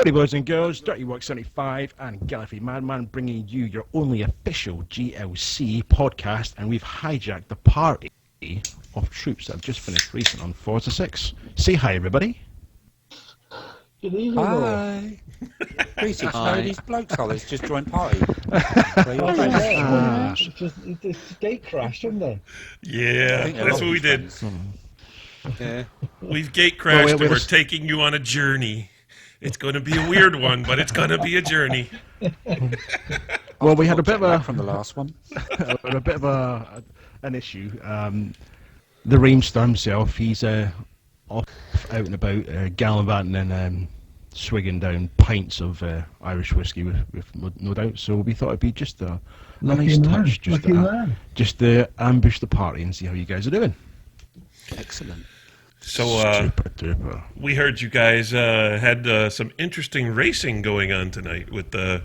Howdy boys and girls, Dirty Work 75 and Gallifrey Madman bringing you your only official GLC podcast, and we've hijacked the party of troops that have just finished racing on Forza 6. Say hi everybody. Good evening. Hi. Greasy, these blokes are just joined party. It's gate crashed, didn't they? Yeah, that's what we did. Yeah. We've gate crashed and we're taking you on a journey. It's going to be a weird one, but it's going to be a journey. Well, we had a bit of from the last one. a bit of an issue. The Rainstar himself, he's off out and about gallivanting and swigging down pints of Irish whiskey with no doubt. So we thought it'd be just a nice touch, just to ambush the party and see how you guys are doing. Excellent. So Super duper. we heard you guys had some interesting racing going on tonight with the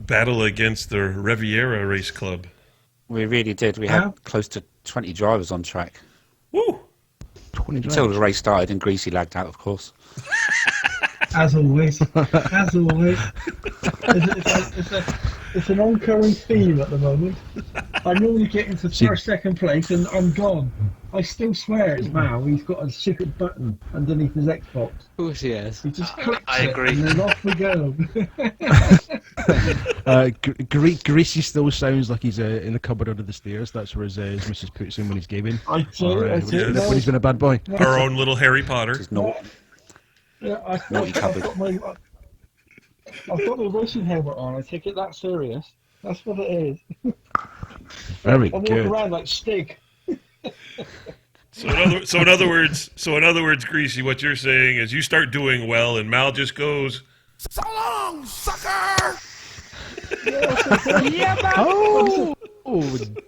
battle against the Riviera Race Club. We really did. We had close to 20 drivers on track. Woo! 20 Until the race started and Greasy lagged out, of course. As always. It's an ongoing theme at the moment. I normally get into first, second place and I'm gone. I still swear it's Mal. He's got a secret button underneath his Xbox. Of course he has. He just clicks I agree. and then off we go. Greasy still sounds like he's in the cupboard under the stairs. That's where his missus puts him when he's gaming. I do. When he's been a bad boy. Our own little Harry Potter. It's not. Yeah, I've got my racing helmet on. I take it that serious. That's what it is. Very I walk good. around like Stig. So in other words, Greasy, what you're saying is you start doing well, and Mal just goes, "So long, sucker!"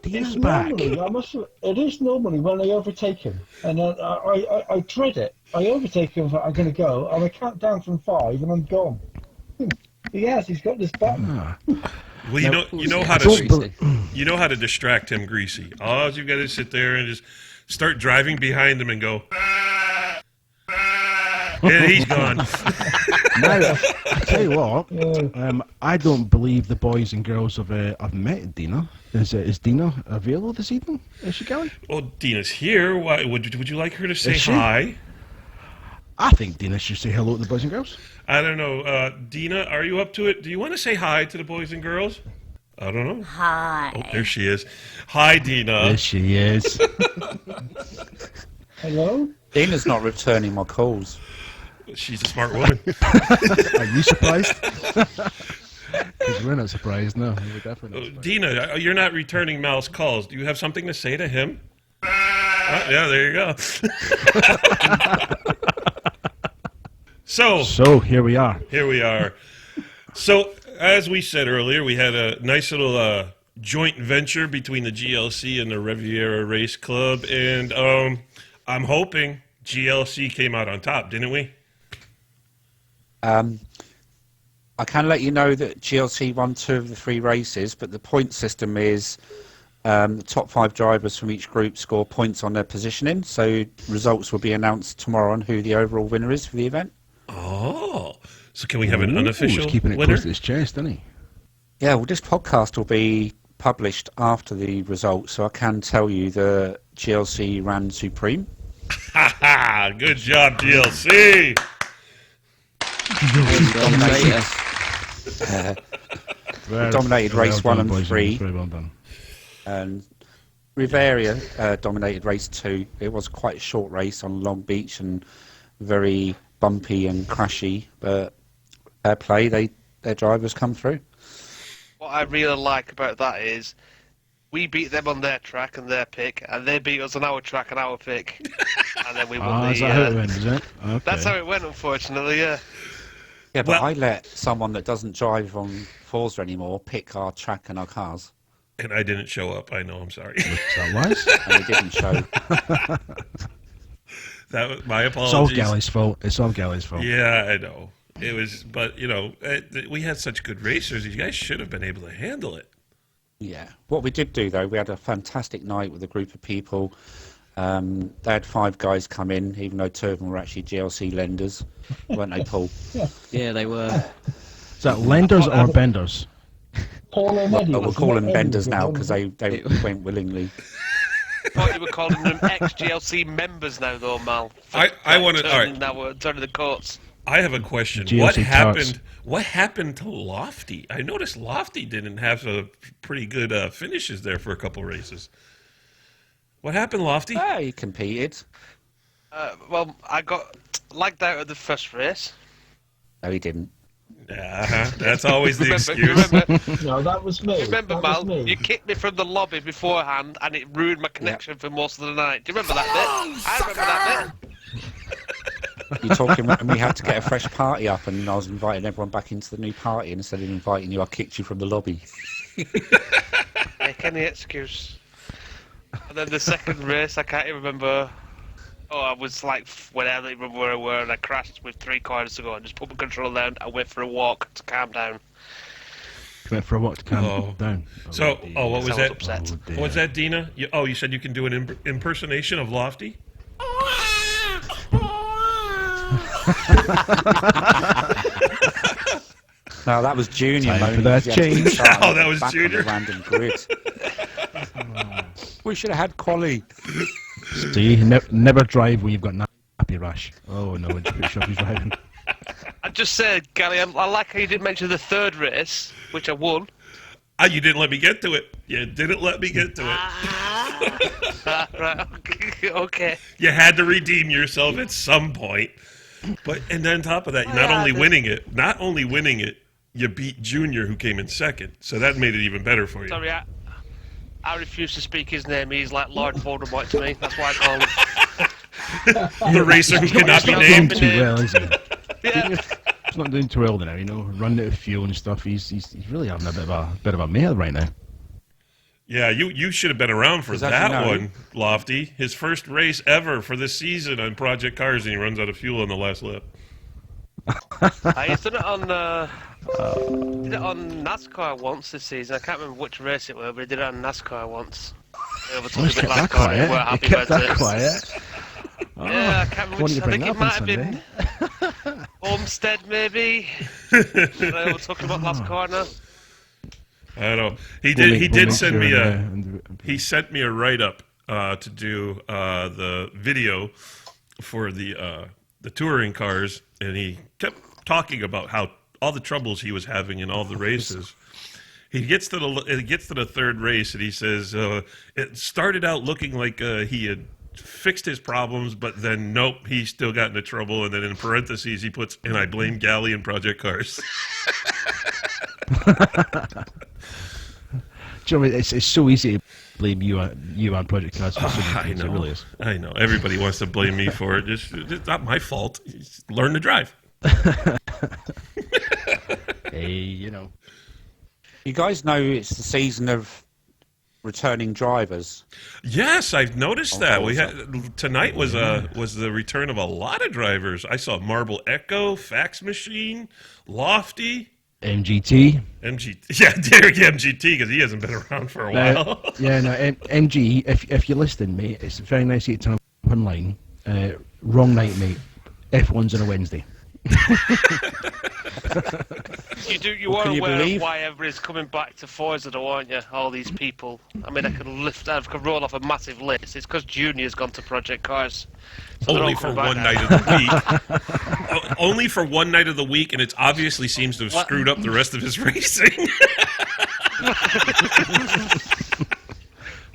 Dean's back. It is normally when I overtake him, and I dread it. I overtake him. I'm going to go, and I count down from 5, and I'm gone. He's got this button. Well, you know how to distract him, Greasy. All you got to sit there and just start driving behind him and go, and he's gone. Now, I tell you what, I don't believe the boys and girls have met Dina. Is Dina available this evening? Is she going? Well, Dina's here. Why would you like her to say Is she? hi? I think Dina should say hello to the boys and girls. I don't know. Dina, are you up to it? Do you want to say hi to the boys and girls? I don't know. Hi. Oh, there she is. Hi, Dina. There she is. Hello? Dina's not returning my calls. She's a smart woman. Are you surprised? Because we're not surprised, no. We're definitely not surprised. Dina, you're not returning Mal's calls. Do you have something to say to him? Yeah, there you go. So here we are. Here we are. So, as we said earlier, we had a nice little joint venture between the GLC and the Riviera Race Club, and I'm hoping GLC came out on top, didn't we? I can let you know that GLC won 2 of the 3 races, but the point system is the top 5 drivers from each group score points on their positioning, so results will be announced tomorrow on who the overall winner is for the event. Oh, so can we have an unofficial He's keeping it winner? close to his chest, isn't he? Yeah, well, this podcast will be published after the results, so I can tell you the GLC ran supreme. Ha ha! Good job, GLC. Dominated race 1 and boys 3. Very well done. And Riviera dominated race 2. It was quite a short race on Long Beach and very bumpy and crashy, but fair play, their drivers come through. What I really like about that is we beat them on their track and their pick, and they beat us on our track and our pick, and then we won That's how it went, is it? Okay. That's how it went, unfortunately, yeah. Yeah, but I let someone that doesn't drive on Forza anymore pick our track and our cars. And I didn't show up. I know. I'm sorry. That was? And they didn't show. That was my apologies. It's all Galley's fault. It's all Galley's fault. Yeah, I know. It was, but we had such good racers. You guys should have been able to handle it. Yeah. What we did do, though, we had a fantastic night with a group of people. They had 5 guys come in, even though 2 of them were actually GLC lenders, weren't they, Paul? Yeah, they were. Is that lenders or benders? Paul and Eddie. We'll call them benders now because wasn't they went willingly. I thought you were calling them ex-GLC members now, though, Mal. I want to. All right. Now we're turning the courts. I have a question. GLC What tarts. happened? What happened to Lofty? I noticed Lofty didn't have a pretty good finishes there for a couple races. What happened, Lofty? He competed. Well, I got lagged out of the first race. No, he didn't. That's always the excuse. No, that was me. Remember, that Mal, was me. you kicked me from the lobby beforehand, and it ruined my connection for most of the night. Do you remember that bit? I remember that bit. You're talking when we had to get a fresh party up, and I was inviting everyone back into the new party, and instead of inviting you, I kicked you from the lobby. Make any excuse. And then the second race, I can't even remember. Oh, I was like, whatever, I don't remember where I were, and I crashed with 3 corners to go. I just put my control down. I went for a walk to calm down. Went for a walk to calm down. So, what was So I was that? upset. dear. What was that, Dina? You said you can do an impersonation of Lofty? No, that was Junior. Time for moaning that because he had to change. start Oh, that was back on Junior. the random grid. We should have had Quali. See, never drive where you've got nappy rash. Oh no, it's pretty sure he's driving. I just said, Gally, I like how you didn't mention the third race, which I won. You didn't let me get to it. You didn't let me get to it. Right, okay. You had to redeem yourself at some point. And then on top of that, not only winning it, you beat Junior, who came in second. So that made it even better for you. Sorry, I refuse to speak his name. He's like Lord Voldemort to me. That's why I call him. The racer who cannot be He's not doing named. too well, is he? Yeah. He's not doing too well now, running out of fuel and stuff. He's really having a bit of a mare right now. Yeah, you should have been around for Is that that no? one, Lofty. His first race ever for this season on Project Cars, and he runs out of fuel on the last lap. He's done it on did it on NASCAR once this season. I can't remember which race it was, but he did it on NASCAR once. He overtook He's a bit kept that last corner. quiet. We're He happy kept about that it. quiet. Yeah, I can't remember Why don't which. you I bring think that it up might on have been Olmsted, maybe. I overtook him at last corner. I don't know. He We'll did make send sure me and- he sent me a write up to do the video for the touring cars, and he kept talking about how all the troubles he was having in all the races. He gets to the third race, and he says it started out looking like he had fixed his problems, but then nope, he still got into trouble. And then in parentheses he puts, and I blame Galley and Project Cars. Do you know, it's so easy to blame you on Project Cars for so many I things. It know. really is. I know. Everybody wants to blame me for it. It's not my fault. Just learn to drive. Hey, You guys know it's the season of returning drivers. Yes, I've noticed that. We course. had tonight was the return of a lot of drivers. I saw Marble Echo, Fax Machine, Lofty, MGT. MGT. Yeah, Derek MGT, because he hasn't been around for a while. MG. If you're listening, mate, it's very nice of you to turn up online. Wrong night, mate. F1's on a Wednesday. You are can you aware believe? of why everybody's coming back to Forza, though, aren't you? All these people. I mean, I could roll off a massive list. It's because Junior's gone to Project Cars. So they're Only all for coming back one now. night of the week. Only for one night of the week, and it obviously seems to have What? screwed up the rest of his racing.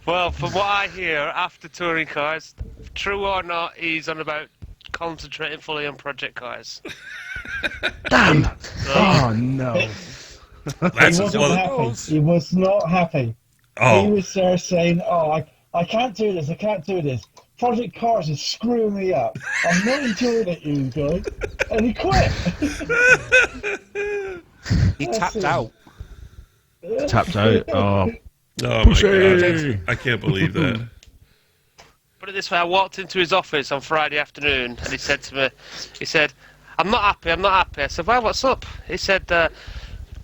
Well, from what I hear, after touring cars, true or not, he's on about concentrating fully on Project Cars. Damn! So, Oh no! He That's wasn't well, happy. He was not happy. He oh, was there saying, "Oh, I can't do this. I can't do this. Project Cars is screwing me up. I'm not enjoying it, you guys." And he quit. He That's tapped it. out. Tapped out. Oh, oh my Pussy. God! I can't believe that. put it this way, I walked into his office on Friday afternoon, and he said to me, "I'm not happy. I'm not happy." I said, "Well, what's up?" He said,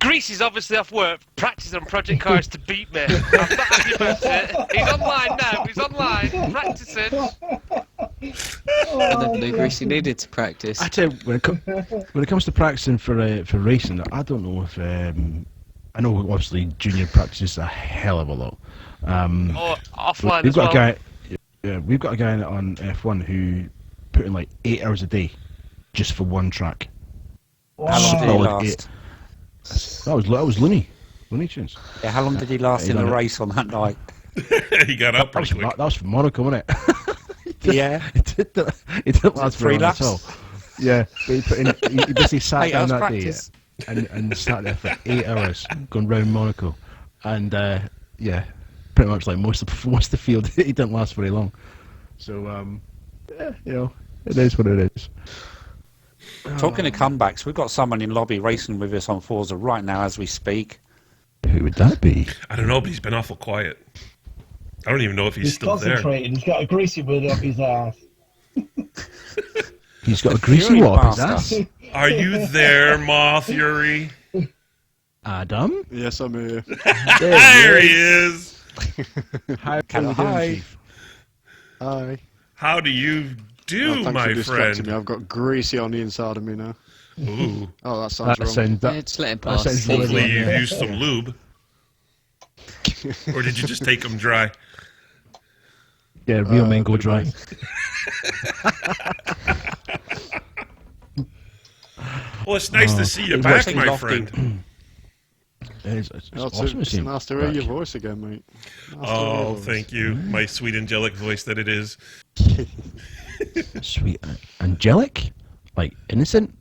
Greasy's obviously off work, practicing on project cars to beat me. I'm not happy about it. He's online now. He's online, practicing. I don't believe Greasy needed to practice. I tell you, when it comes to practicing for racing, I don't know if I know obviously junior practices a hell of a lot. Offline we've as got well. a guy. Yeah, we've got a guy on F1 who put in like 8 hours a day just for one track. How long did he Solid last? 8. That was Looney Tunes. Yeah, how long did he last in the race on that night? He got up That was, pretty quick. that was from Monaco, wasn't it? Yeah. It didn't last Three very long laps? at all. Yeah, but he basically sat 8 down hours that practice. day and sat there for 8 hours going round Monaco, and yeah, pretty much like most of the field, he didn't last very long. So yeah, you know, it is what it is. Talking of comebacks, we've got someone in lobby racing with us on Forza right now as we speak. Who would that be? I don't know, but he's been awful quiet. I don't even know if he's He's still there. concentrating. He's got a greasy bird up his ass. He's got The a greasy Fury one up his Master. ass. Are you there, Moth Fury? Adam, Yes, I'm here. There he is. how Hello, are you doing, hi. Chief? Hi. How do you do, Thanks my for distracting friend? me. I've got greasy on the inside of me now. Ooh. Oh, that sounds That wrong. sounds Yeah, just let him that pass. sounds really Hopefully wrong, you've yeah. used some lube. Or did you just take them dry? Yeah, real men go dry. Well, it's nice to see you He's back, watching my Lofty. friend. It's Oh, awesome to it's see him nice to hear back. your voice again, mate. Nice to hear your Oh, voice. thank you. My sweet angelic voice that it is. Sweet, angelic, like innocent.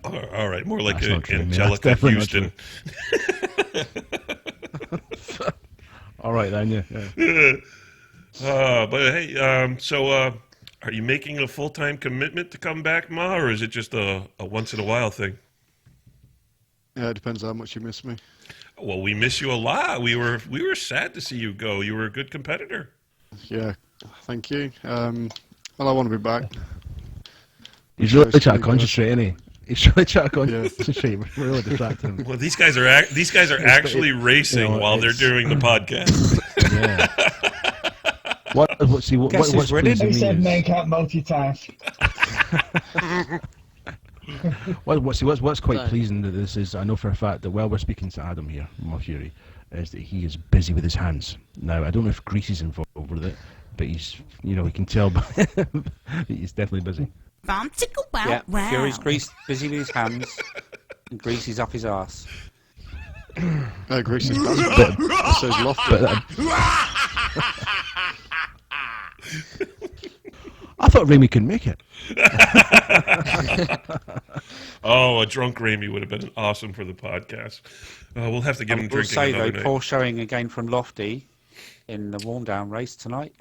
All right, more like That's an not true, man. Angelica That's definitely Houston. All right then, yeah. But hey, so are you making a full-time commitment to come back, Ma, or is it just a once-in-a-while thing? Yeah, it depends how much you miss me. Well, we miss you a lot. We were sad to see you go. You were a good competitor. Yeah, thank you. Well, I want to be back. He's really That's trying to pretty good. concentrate, isn't he? He's really trying to Yeah. concentrate. We're really distracting him. Well, these guys are actually racing you know, while they're it's- doing the podcast. Yeah. What's Guess who's what's winning? pleasing Who said me men is, can't multitask? what's quite No. pleasing that this is, I know for a fact that while we're speaking to Adam here, my Fury, is that he is busy with his hands. Now, I don't know if Greasy's involved with it, but he's, you know, we can tell by he's definitely busy. Yeah, Fury's busy with his hands, and Greasy's up his arse. Greasy's back. That says Lofty. I thought Remy couldn't make it. Oh, a drunk Ramey would have been awesome for the podcast. We'll have to get I him will drinking say another though, night. poor showing again from Lofty in the warm-down race tonight.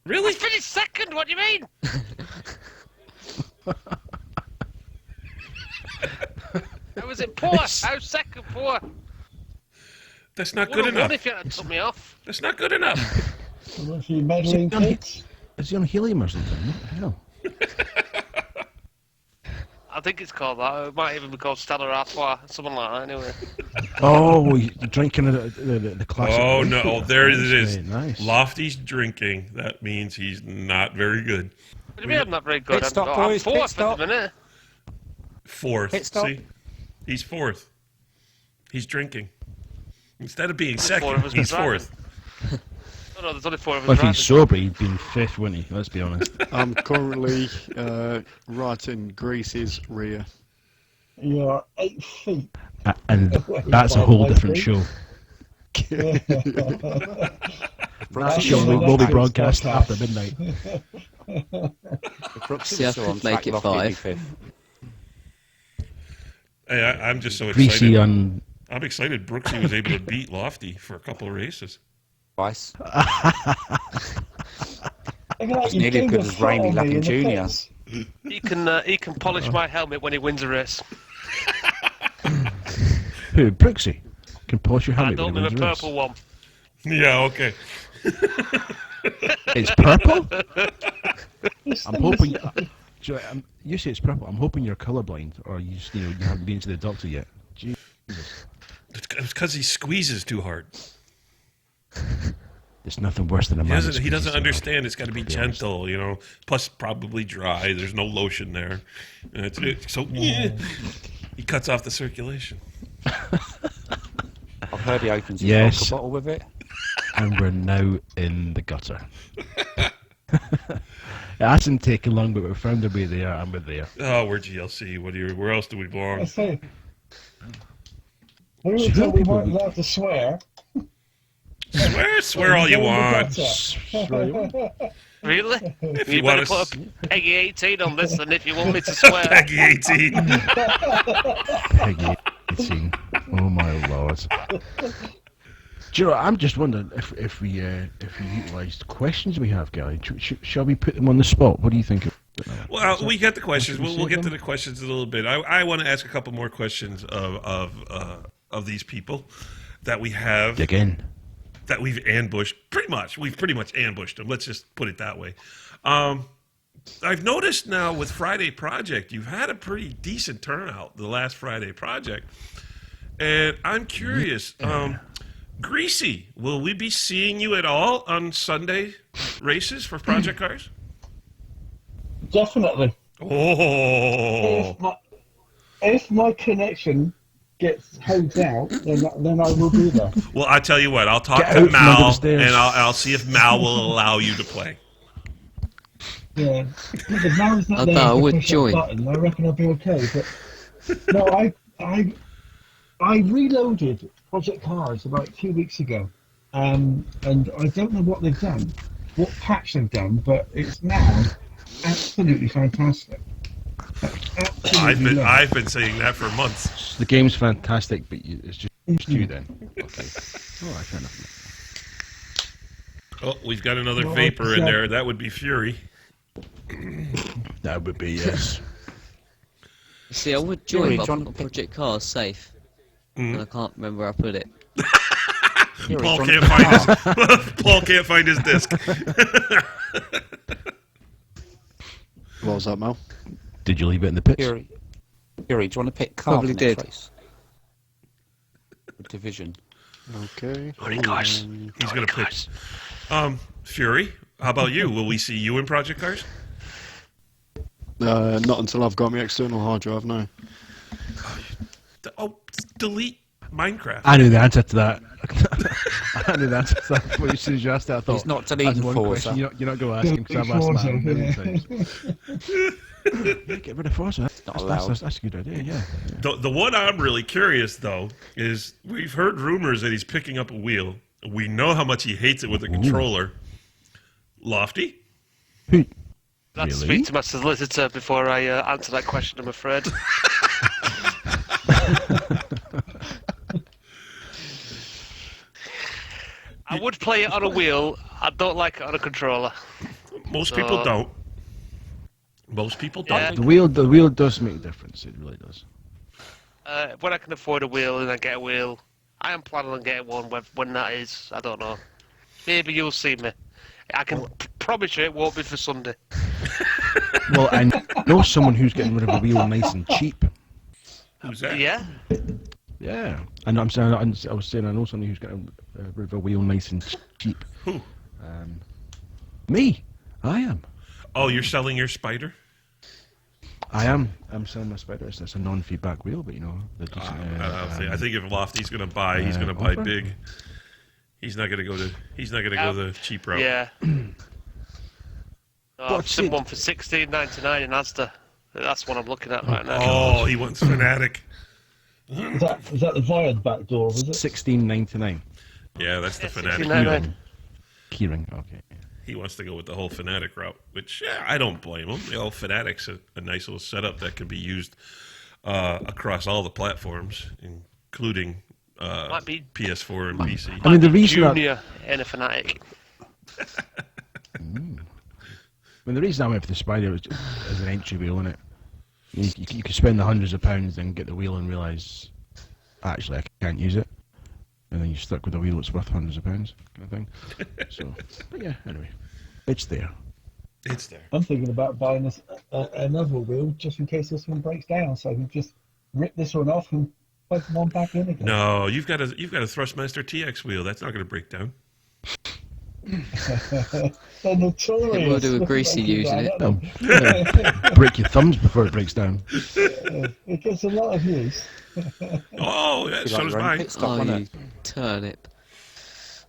Really? I finished second. What do you mean? How was it poor? How's second poor? That's not Would good have won enough. if you hadn't took me off. That's not good enough. Was he meddling kids? Is he on helium or something? What the hell? I think it's called that. It might even be called Stella Artois, something like that. Anyway, Oh, you're drinking the classic. Oh white no! people. Oh, there it Nice, is. mate, Nice. Lofty's drinking. That means he's not very good. what do you mean I'm not very good? Pit stop, I'm boys, pit fourth at stop. the minute. Fourth. Pit stop. See, he's fourth. He's drinking. Instead of being Four second, of us he's been driving. fourth. No, there's only four of us Well, if driving. he's sober, he'd been fifth, wouldn't he? Let's be honest. I'm currently right in Greasy's rear. You're 8 feet. And that's a whole different show. That show will be broadcast after midnight. See, I could make it 5. Hey, I'm just so Greasy excited. on. I'm excited. Brooksy was able to beat Lofty for a couple of races. Twice. It's nearly as good as Rainy Lappin Jr. He can polish my helmet when he wins a race. Who? Brooksy can polish your I helmet. don't when mean he the wins a purple race. one. Yeah. Okay. It's purple. I'm hoping. You say it's purple. I'm hoping you're colourblind, or you haven't been to the doctor yet. Jesus. It's because he squeezes too hard. There's nothing worse than a man. He doesn't that understand. It's got to be be honest. gentle, Plus, probably dry. There's no lotion there. And he cuts off the circulation. I've heard he opens his Yes. vodka bottle with it. And we're now in the gutter. It hasn't taken long, but we've found a way there, and we're there. Oh, we're GLC. Where else do we I belong? say, we were told we weren't allowed to swear. Swear all you want. Really? If You you better want put to, a Peggy 18 on this than if you want me to swear. Peggy 18. Peggy 18. Oh my lord. Do you know, I'm just wondering if we utilised questions we have, Gary. Shall we put them on the spot? What do you think? Well, we get the questions. Should we We'll save get to them? the questions in a little bit. I want to ask a couple more questions of these people that we have. Dig in. That we've ambushed. We've pretty much ambushed them. Let's just put it that way. I've noticed now with Friday Project, you've had a pretty decent turnout the last Friday Project. And I'm curious, Greasy, will we be seeing you at all on Sunday races for Project Cars? Definitely. Oh. If my connection gets held out, then I will be there. Well, I tell you what, I'll talk Get to out from under the Mal, stairs. and I'll see if Mal will allow you to play. Yeah. Because now it's not I there bet I to would push that join. button. I reckon I'll be okay. But no, I reloaded Project Cars about 2 weeks ago, and I don't know what they've done, what patch they've done, but it's now absolutely fantastic. Absolutely I've been saying that for months. The game's fantastic, but it's just you then. Okay. All right, fair enough. Oh, we've got another Well, vapor in so- there. That would be Fury. That would be yes. See, I would join, Fury, but John- I've got Project Cars safe. Mm. And I can't remember where I put it. Paul can't find his. Paul can't find his disc. What was that, Mal? Did you leave it in the pits? Fury, do you want to pick car Probably for next did. race? Division. Okay. He's going to pitch. Fury, how about you? Will we see you in Project Cars? Not until I've got my external hard drive, no. Delete Minecraft. I knew the answer to that. I knew the answer to that. As soon as you asked that, I thought, He's not deleting that's one Forza. question you're not going to ask him because I've asked that a million Forza, times. Yeah, get rid of Forza. not allowed. That's a good idea, yeah. The one I'm really curious, though, is we've heard rumors that he's picking up a wheel. We know how much he hates it with a controller. Lofty? Who? Let's Really? speak to my solicitor before I answer that question, I'm afraid. I would play it on a wheel. I don't like it on a controller. Most people don't. Most people don't. Yeah. The wheel does make a difference. It really does. When I can afford a wheel and I get a wheel, I am planning on getting one. When that is, I don't know. Maybe you'll see me. I can promise you it won't be for Sunday. Well, I know someone who's getting rid of a wheel nice and cheap. Who's that? Yeah? Yeah, and I was saying I know someone who's getting rid of a wheel nice and cheap. Who? Me, I am. Oh, you're selling your Spider? I am. I'm selling my Spider. It's a non-feedback wheel, but you know, they're decent, I think if Lofty's going to buy, he's going to buy offer? big. He's not going to go the the cheap route. Yeah. I've What's seen it? one for $16.99 in Asda. That's what I'm looking at right now. Oh, he wants Fanatic. Is that the Viod back door, was it? $16.99. Yeah, that's the Yeah, Fanatic. $16.99. Keyring. Okay. He wants to go with the whole Fanatic route, which I don't blame him. The whole Fanatic's a nice little setup that can be used across all the platforms, including Might be PS4 and PC. I mean, the reason Junior in a Fanatic. the reason I went for the Spider was just as an entry wheel, innit? You could spend the hundreds of pounds and get the wheel and realise, actually, I can't use it. And then you're stuck with a wheel that's worth hundreds of pounds, kind of thing. So, but yeah, anyway. It's there. It's there. I'm thinking about buying this, another wheel just in case this one breaks down, so I can just rip this one off and Put them on back in again. No, you've got a Thrustmaster TX wheel. That's not going to break down. They're notorious. It will do a greasy using it. Break your thumbs before it breaks down. It gets a lot of use. Oh, yeah, so does mine. Pit stop, Oh, wasn't you it? turnip.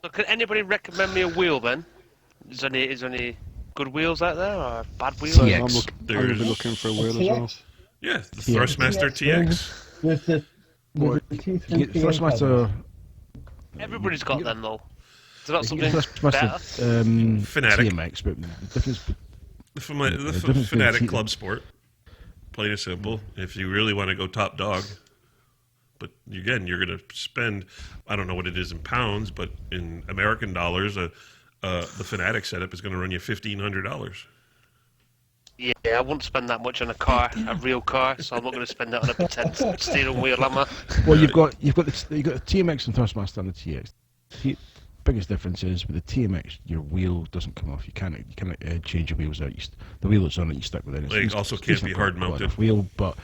So can anybody recommend me a wheel then? Is there any good wheels out there or bad wheels? TX. I'm going to be looking for a wheel as well. TX Yeah, the Thrustmaster TX. with the You T3 get the Thrustmaster. Everybody's got them though. Is there not You get something the better? Thrustmaster Fanatic. TMX, but the difference. The difference Fanatic between Club Sport. Plain and simple. If you really want to go top dog. But again, you're going to spend, I don't know what it is in pounds, but in American dollars, the Fanatic setup is going to run you $1,500. Yeah, I wouldn't spend that much on a car, a real car, so I'm not going to spend that on a pretend steering wheel, am I? Well, you've got the TMX and Thrustmaster and the TX. The biggest difference is with the TMX, your wheel doesn't come off. You can't change your wheels out. The wheel that's on it, you stuck with it. It also can't be hard mounted. Wheel, but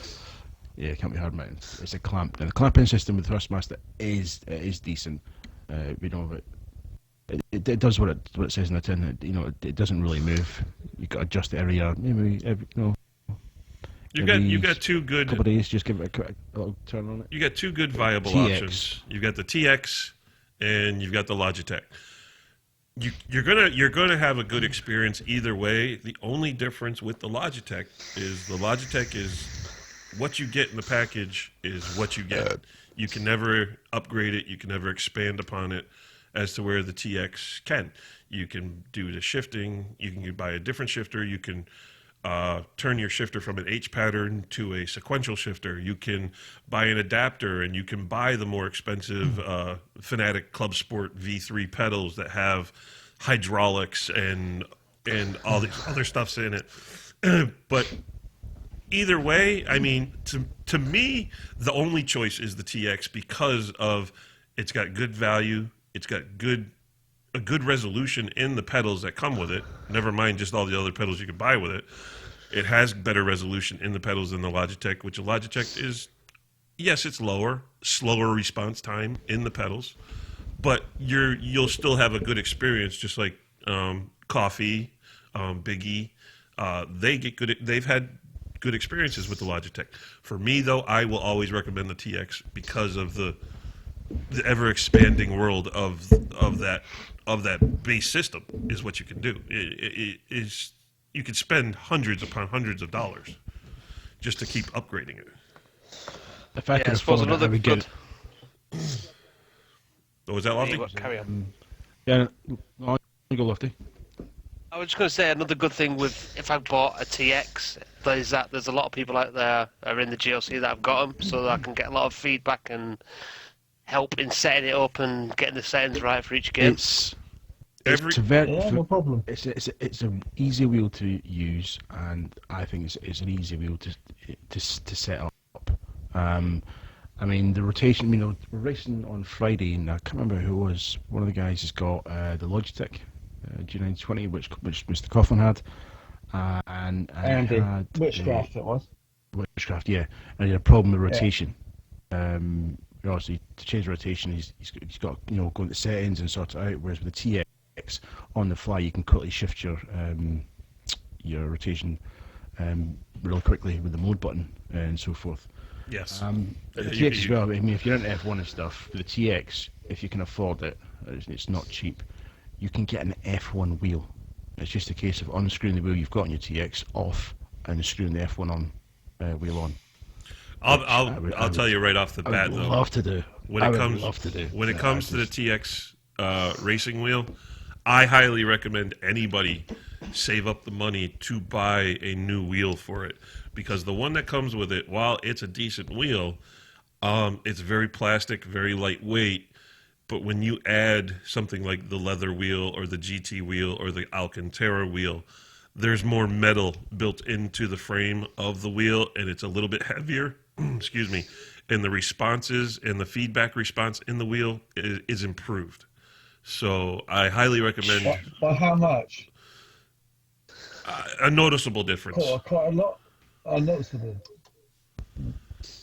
yeah, it can't be hard mounted. It's a clamp. And the clamping system with Thrustmaster is decent. It does what it says in the tin. It doesn't really move. You got to adjust the area. Maybe You got two good. Couple of days, just give it a little turn on it. You got two good viable TX. options. You've got the TX and you've got the Logitech. You're gonna have a good experience either way. The only difference with the Logitech is what you get in the package is what you get. You can never upgrade it. You can never expand upon it, as to where the TX can. You can do the shifting. You can buy a different shifter. You can turn your shifter from an H pattern to a sequential shifter. You can buy an adapter, and you can buy the more expensive Fanatic Club Sport V3 pedals that have hydraulics and all the other stuff's in it. But either way, I mean, to me, the only choice is the TX because of it's got good value. It's got a good resolution in the pedals that come with it. Never mind just all the other pedals you can buy with it. It has better resolution in the pedals than the Logitech, which the Logitech is, yes, it's slower response time in the pedals, but you'll still have a good experience, just like Coffee, Biggie. They've had good experiences with the Logitech. For me, though, I will always recommend the TX because of the ever expanding world of that base system is what you can do. It is you can spend hundreds upon hundreds of dollars just to keep upgrading it. If I Yeah, could I suppose afford it, I another would good. get it. Oh, was that Lofty? Carry on. Yeah, I'll go Lofty. I was just going to say another good thing with if I bought a TX, there's a lot of people out there are in the GLC that have got them, so that I can get a lot of feedback and help in setting it up and getting the settings right for each game. It's no problem. It's an easy wheel to use, and I think it's an easy wheel to set up. I mean, the rotation. We're racing on Friday, and I can't remember who it was. One of the guys has got the Logitech G920, which Mr. Coughlin had, and Andy, had Witchcraft it was. Witchcraft, yeah, and he had a problem with rotation. Obviously, to change rotation, he's got go into settings and sort it out. Whereas with the TX, on the fly, you can quickly shift your rotation really quickly with the mode button and so forth. Yes. The TX as well. I mean, if you're into F1 and stuff, the TX, if you can afford it, it's not cheap. You can get an F1 wheel. It's just a case of unscrewing the wheel you've got on your TX off and screwing the F1 on wheel on. I'll tell you right off the bat, though. Love to do. When it comes to the TX racing wheel, I highly recommend anybody save up the money to buy a new wheel for it, because the one that comes with it, while it's a decent wheel, it's very plastic, very lightweight. But when you add something like the leather wheel or the GT wheel or the Alcantara wheel, there's more metal built into the frame of the wheel, and it's a little bit heavier. Excuse me. And the responses and the feedback response in the wheel is improved. So I highly recommend. By how much? A noticeable difference. Quite a lot. I noticed it.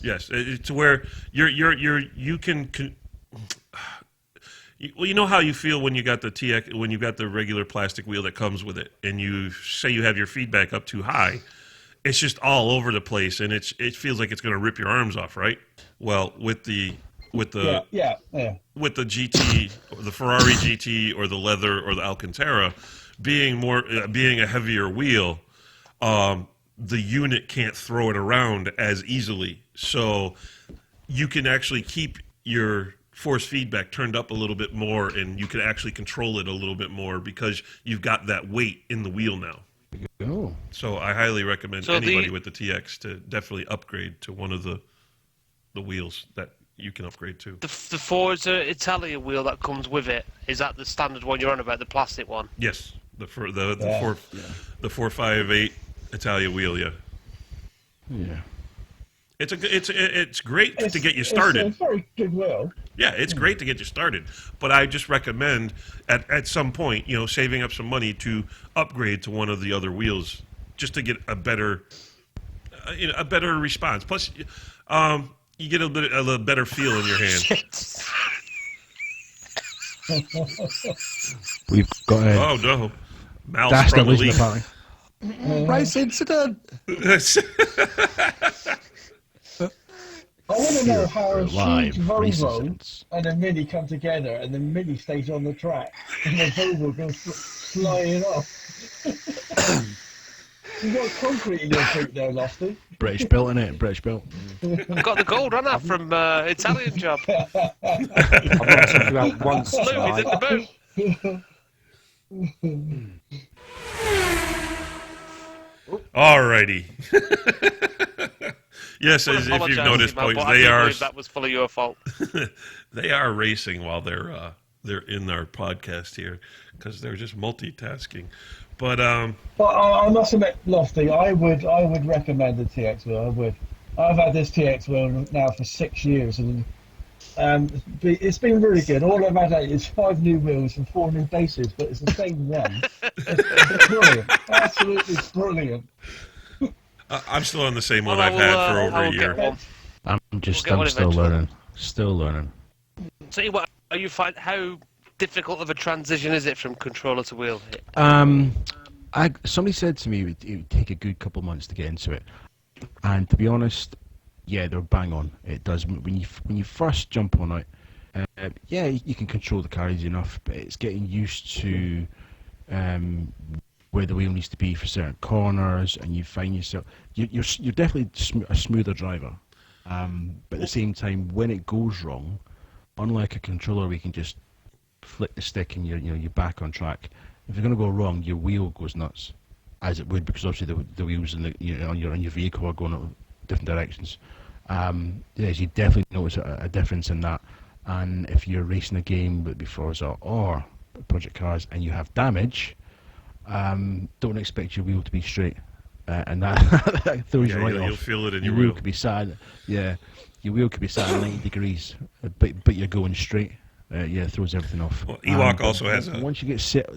Yes, it's where you can. Well, you know how you feel when you got the TX, when you got the regular plastic wheel that comes with it, and you say you have your feedback up too high, it's just all over the place, and it feels like it's going to rip your arms off, right? Well, with the with the GT, or the Ferrari GT, or the leather, or the Alcantara, being a heavier wheel, the unit can't throw it around as easily, so you can actually keep your force feedback turned up a little bit more, and you can actually control it a little bit more because you've got that weight in the wheel now. Oh. So I highly recommend anybody with the TX to definitely upgrade to one of the wheels that you can upgrade to. The Forza Italia wheel that comes with it, is that the standard one you're on about, the plastic one? Yes, the 458 Italia wheel, yeah. Yeah. It's great to get you started. It's a very good wheel. Yeah, it's great to get you started, but I just recommend at some point, saving up some money to upgrade to one of the other wheels, just to get a better response. Plus, you get a better feel in your hand. We've got a Oh no, Mal's dash from the collision league. apparently. Race incident. I want to know how a Live huge race Volvo incidents. and a Mini come together, and the Mini stays on the track, and the Volvo goes flying off. You got concrete in your feet there, Lofty. British built in it. British built. I got the gold, haven't I, from Italian job. I've not took you out once Louis tonight. in the boot. Alrighty. Yes, as if you've noticed, boys, that was fully your fault. they are racing while they're in our podcast here because they're just multitasking. But But I must admit, Lofty, I would recommend the TX wheel. I would. I've had this TX wheel now for 6 years, and it's been really good. All I've had is 5 new wheels and 4 new bases, but it's the same one. It's brilliant, absolutely brilliant. I'm still on the same one I've had for over a year. I'm We'll get still one learning. Still learning. Tell you what, how difficult of a transition is it from controller to wheel? Somebody said to me it would take a good couple of months to get into it, and to be honest, yeah, they're bang on. It does when you first jump on it. Yeah, you can control the car easy enough, but it's getting used to where the wheel needs to be for certain corners, and you find yourself you're definitely a smoother driver, but at the same time, when it goes wrong, unlike a controller, we can just flick the stick and you're back on track. If you're going to go wrong, your wheel goes nuts, as it would, because obviously the wheels on your vehicle are going in different directions. Yes, you definitely notice a difference in that. And if you're racing a game with Forza or Project Cars and you have damage, don't expect your wheel to be straight, and that throws you right off. You'll feel it in your wheel. wheel. Could be sat, your wheel could be sat at 90 degrees, but you're going straight. It throws everything off. Well, Ewok also has once you get set.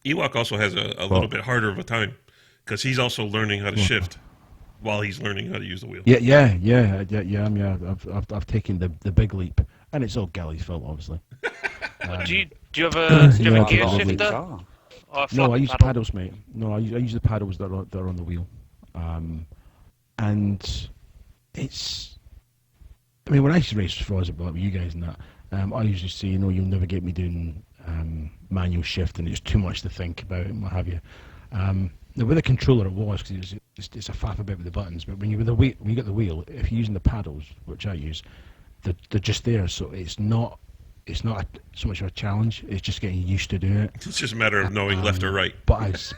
Ewok also has a little bit harder of a time because he's also learning how to shift while he's learning how to use the wheel. Yeah. I've taken the big leap, and it's all Galley's fault, obviously. Do you have a gear yeah, shifter? Or a No, I flat use the paddle? paddles, mate. No, I use the paddles that are on the wheel, and it's. I mean, when I used to race for us, like with you guys and that, I usually say, you'll never get me doing manual shift, and it's too much to think about and what have you. Now, with a controller, it was because it's a faff a bit with the buttons. But when you get the wheel, if you're using the paddles, which I use, they're just there, so it's not so much of a challenge. It's just getting used to doing it. It's just a matter of knowing left or right. But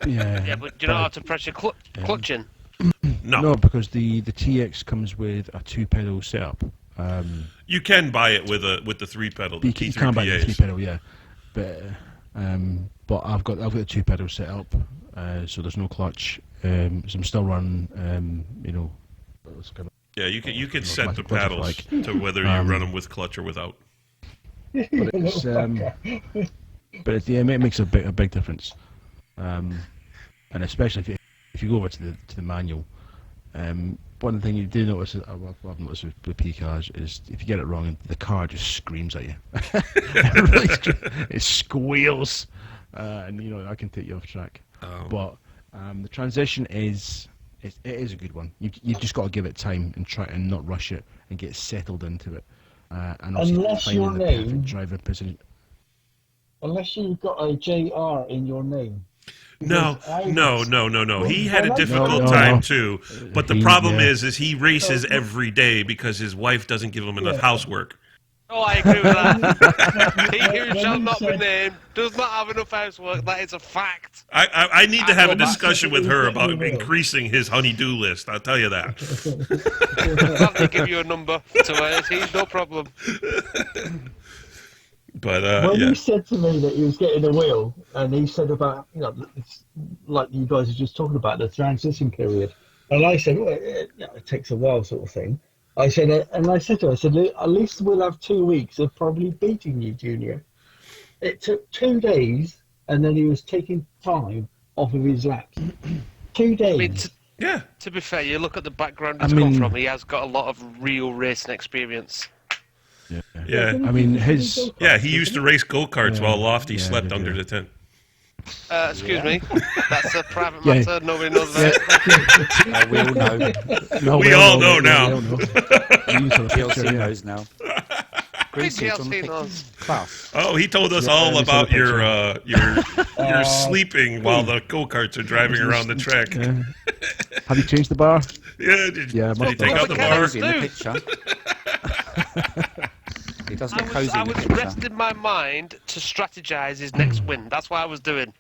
Yeah, but do you not have to press your clutch in? No, because the TX comes with a 2-pedal setup. you can buy it with the 3-pedal, the You can buy the T3PAs. 3-pedal, yeah. But I've got the 2-pedal set up, so there's no clutch. So I'm still running, what's it called? Yeah, you can set the clutch paddles like. to whether you run them with clutch or without. But it's it makes a big difference, and especially if you go over to the manual, one thing you do notice, I've noticed with P cars, is if you get it wrong, the car just screams at you. It squeals, and I can take you off track. Oh. But the transition is it is a good one. You've just got to give it time and try and not rush it and get settled into it. And also Unless finding your the name- perfect driver position. Unless you've got a JR in your name. No. He had a difficult No. time too. But the He- problem yeah. is he races every day because his wife doesn't give him enough housework. Oh, I agree with that. He who When shall you not be said- named does not have enough housework. That is a fact. I need to have a Well, that's discussion what with we her think about we will. increasing his honey-do list. I'll tell you that. I'll have to give you a number to it. He's no problem. But When yeah. he said to me that he was getting a wheel, and he said about, it's like you guys are just talking about, the transition period. And I said, well, it takes a while sort of thing. I said to her, at least we'll have 2 weeks of probably beating you, Junior. It took 2 days, and then he was taking time off of his laps. 2 days. I mean, Yeah. to be fair, you look at the background he's I come mean- from. He has got a lot of real racing experience. Yeah. I mean, his. Yeah, he used to race go-karts Yeah. while Lofty Yeah, slept they under do. the tent. Excuse me. That's a private Yeah. matter. Nobody knows that. We all know. No, We all know now. GLC knows now. Big Greasy, do you want GLC to pick knows. class? Oh, he told us Yeah, all I saw about the your sleeping while the go-karts are driving around the track. Yeah. Have you changed the bar? Yeah, did Yeah, you must take be. out the Okay. bar? Cozy in the picture. He does look cozy I in the was picture. resting my mind to strategize his next win. That's what I was doing.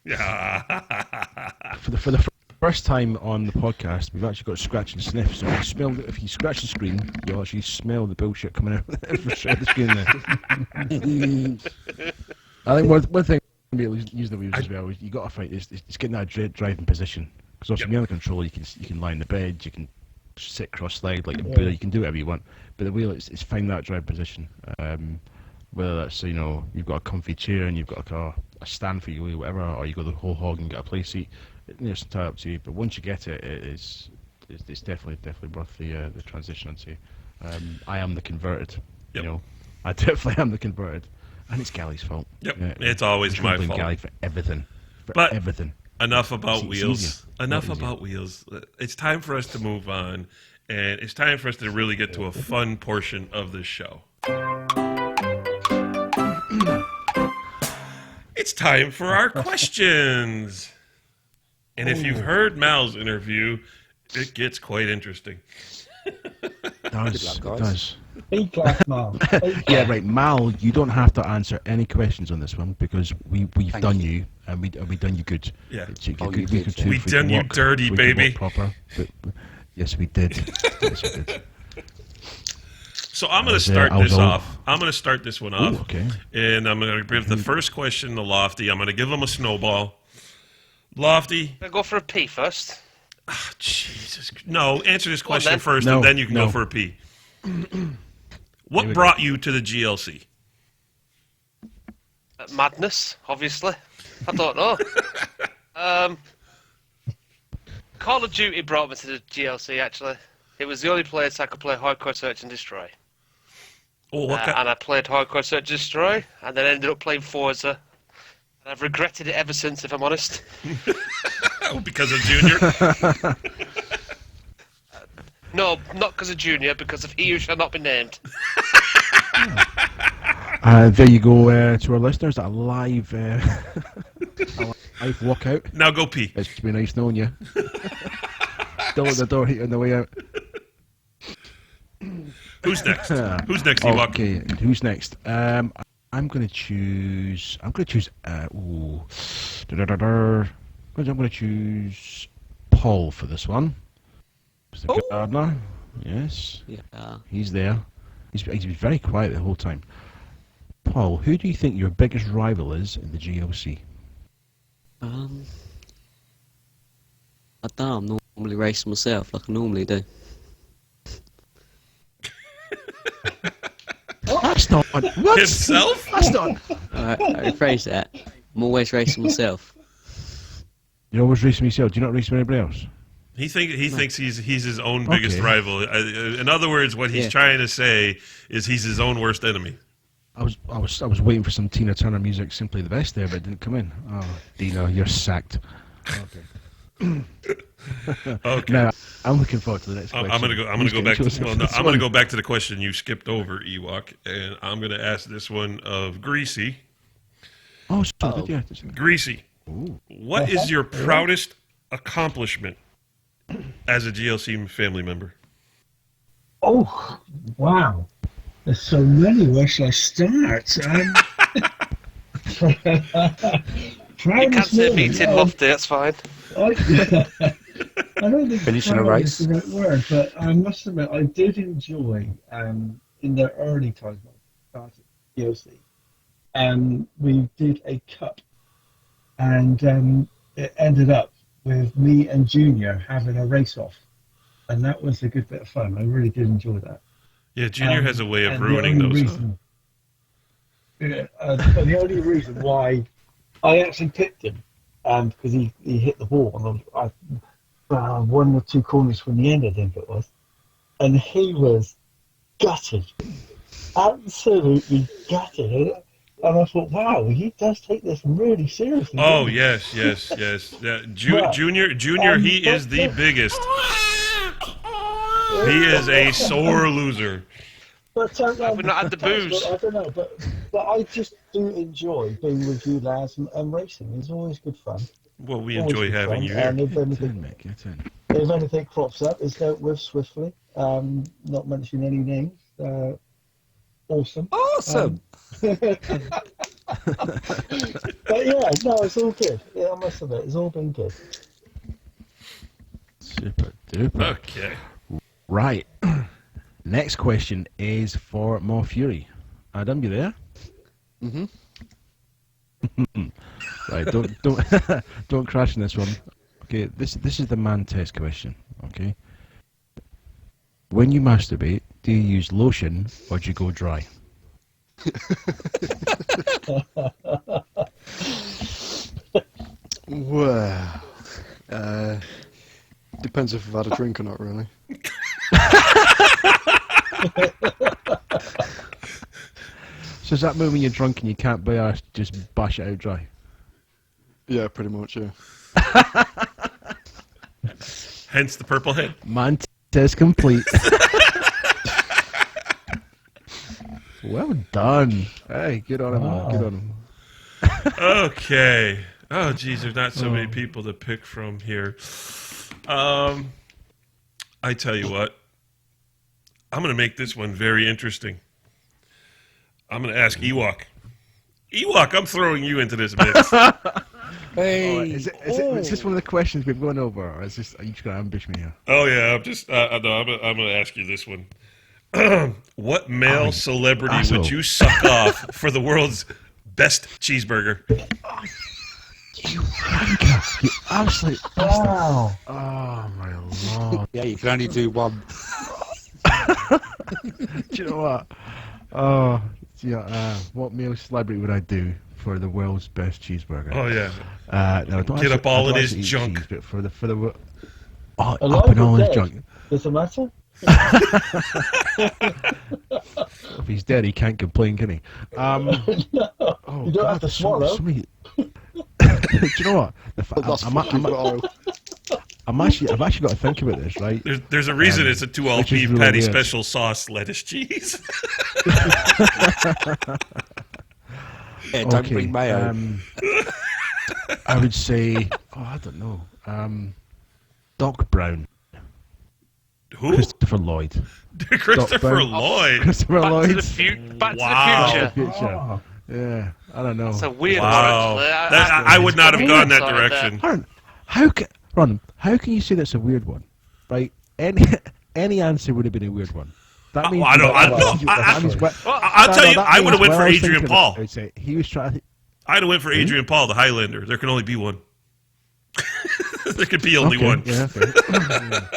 Yeah. For the first time on the podcast, we've actually got scratch and sniff. So if you scratch the screen, you'll actually smell the bullshit coming out of the screen there. I think one thing using the wheels as well is you got to fight is getting that driving position. Because obviously, when you're on the controller, you can lie in the bed, you can sit cross-legged like a Buddha, you can do whatever you want. But the wheel, it's find that drive position. Whether that's you've got a comfy chair and you've got a stand for your wheel, whatever, or you go the whole hog and get a play seat. It's entirely up to you. But once you get it, it's definitely worth the transition. I'd say. I am the converted. Yep. I definitely am the converted, and it's Galley's fault. Yep, Yeah, it's always just my blame fault. Galley for everything. But- everything. Enough about It's wheels. easier. Enough Not easier. about wheels. It's time for us to move on, and it's time for us to really get to a fun portion of this show. It's time for our questions. And if you've heard Mal's interview, it gets quite interesting. It does. luck, It guys. does. B-class, man. Yeah, right, Mal. You don't have to answer any questions on this one because we've Thank done you. you and we done you good. Yeah. Oh, you did, yeah. We done you dirty, we could baby. work proper. But yes, we did. Yes, we did. So I'm going to was, start I was this all- off. I'm going to start this one off. Ooh, okay. And I'm going to give the first question to Lofty. I'm going to give him a snowball. Lofty, Can I go for a pee first? Jesus. No, answer this question then. first, No, and then you can go no. for a P. Here What we brought you to the GLC? Madness, obviously. I don't know. Call of Duty brought me to the GLC, actually. It was the only place I could play Hardcore Search and Destroy. Oh, what And I played Hardcore Search and Destroy, and then ended up playing Forza. And I've regretted it ever since, if I'm honest. because of Junior? No, not because of Junior, because of He Who Shall Not Be Named. There you go to our listeners. A live walkout. Now go pee. It's been nice knowing you. Still at the door here on the way out. Who's next? Who's next, Ewok? Okay, who's next? I'm gonna choose. I'm gonna choose. I'm gonna choose Paul for this one. Mr. Gardner. Yes, Yeah. he's there. He's been very quiet the whole time. Paul, who do you think your biggest rival is in the GLC? I don't know, I'm normally racing myself like I normally do. That's not what? Himself? That's not. Alright, I rephrase that. I'm always racing myself. You're always racing yourself. Do you not race with anybody else? He thinks he's his own biggest Okay. rival. In other words, what he's trying to say is he's his own worst enemy. I was waiting for some Tina Turner music, Simply the Best there, but it didn't come in. Oh, Dino, you're sacked. Okay. Okay. Now I'm looking forward to the next question. I'm gonna go back to I'm gonna go back to the question you skipped over, Ewok, and I'm gonna ask this one of Greasy. Oh, so yeah. Greasy, what is your proudest accomplishment as a GLC family member? Oh, wow. There's so many. Where shall I start? You can't say meeting Lofty, that's fine. I don't think Finishing a proud race? is the right word, but I must admit I did enjoy in the early times when I started GLC. We did a cup, and it ended up with me and Junior having a race off, and that was a good bit of fun. I really did enjoy that. Yeah, Junior has a way of And ruining the only those. reason, the only reason why I actually picked him, because he hit the wall on one or two corners from the end, I think it was, and he was gutted, absolutely gutted. And I thought, wow, he does take this really seriously. Oh doesn't he? yes. Yeah, Right. Junior, he is the biggest. He is a sore loser. But We've not had the booze. I don't know, but I just do enjoy being with you lads and racing. It's always good fun. Well, we Always enjoy good having fun. you here. And if anything, Mick, get in. if anything crops up, it's dealt with swiftly. Not mentioning any names. Awesome. Awesome. But yeah, no, it's all good. Yeah, I must admit, it's all been good. Super duper. Okay. Right. Next question is for More Fury. Adam, you there? Mhm. Right. Don't crash in this one. Okay. This is the man test question. Okay. When you masturbate, do you use lotion or do you go dry? Well, depends if I've had a drink or not, really. So does that mean when you're drunk and you can't be arsed, just bash it out dry? Yeah, pretty much, yeah. Hence the purple head. Man test complete. Well done. Hey, good on him. Wow. Good on him. Okay. Oh, geez, there's not so many people to pick from here. I tell you what. I'm going to make this one very interesting. I'm going to ask Ewok. Ewok, I'm throwing you into this mix. Hey. Is this one of the questions we've gone over, or are you just going to ambush me here? Oh yeah, I'm just no, I'm going to ask you this one. What male celebrity asshole. would you suck off for the world's best cheeseburger? You wanker! You absolute bastard! Wow. Oh my lord! Yeah, you can only do one. Do you know what? Oh, yeah. What male celebrity would I do for the world's best cheeseburger? Oh yeah. No, I don't Get up all I don't in his actually eat junk. cheese, but for the oh, Alive up and or all his dead? junk. Does it matter? If he's dead, he can't complain, can he? No, Oh, you don't have to there's so swallow. many- Do you know what? That's fucking oil. I've actually got to think about this, right? There's a reason it's a 2-all which is beef really patty weird. special sauce lettuce cheese. Yeah, don't bring mayo. I would say, I don't know, Doc Brown, Who? Christopher Lloyd, Christopher Brown. Lloyd. Christopher Back to Lloyd. the, back Wow. to the future. Future. Yeah, I don't know. That's a weird Wow. one. I would not have gone that Sorry, direction. Aaron, how can you say that's a weird one? Right? Any answer would have been a weird one. That means I don't- I- that means what- I'll tell you, that I would have means went what for I was Adrian thinking Paul. about. I would say he was trying. I'd have went for Adrian Paul, the Highlander. There can only be one. There could be only one. Yeah, okay.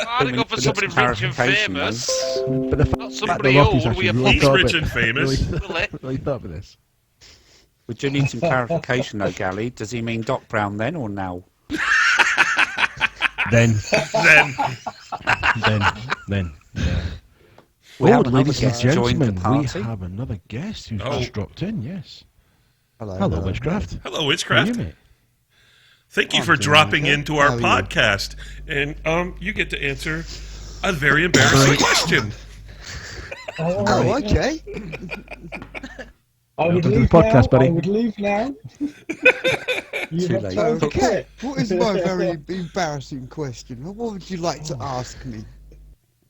I'd go for somebody rich and Clarification, famous. But the fact Not that somebody the Rockies old actually with a really He's thought rich about- and famous. Really thought about this. We do need some clarification, though, Gally. Does he mean Doc Brown then, or now? Then. Yeah. We have another ladies and guest joined the gentlemen, we party. have another guest who's Oh. just dropped in. Yes. Hello, Witchcraft. Hello, How are Witchcraft. you, mate? Thank you I'm for doing dropping okay. into our How are you? podcast. And you get to answer a very embarrassing question. Oh, okay. I would Welcome to the leave podcast, now. buddy. I would leave now. You Too have late. time to Okay. quit. What is my very embarrassing question? What would you like to ask me?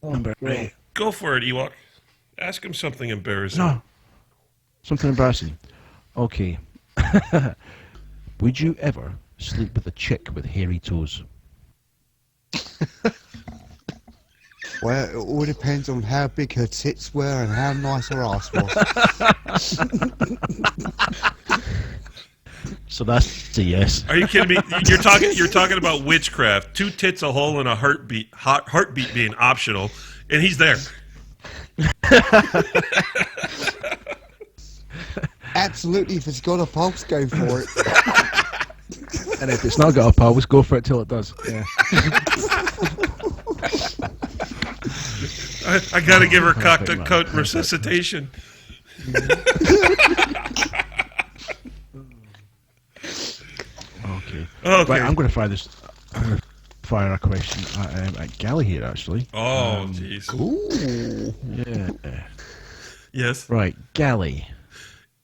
Oh, God. Go for it, Ewok. Ask him something embarrassing. No. Something embarrassing. Okay. Would you ever sleep with a chick with hairy toes? Well, it all depends on how big her tits were and how nice her ass was. So that's a yes. Are you kidding me? You're talking about witchcraft. 2 tits, a hole, and a heartbeat being optional, and he's there. Absolutely, if it's got a pulse, go for it. And if it's not got a pulse, go for it till it does. Yeah. I gotta give her cock Perfect, to man. coat Perfect. resuscitation. Okay. Okay. Right, I'm going to fire this. I'm going to fire a question at Gally here, actually. Oh, jeez. Ooh. Yeah. Yes. Right, Gally.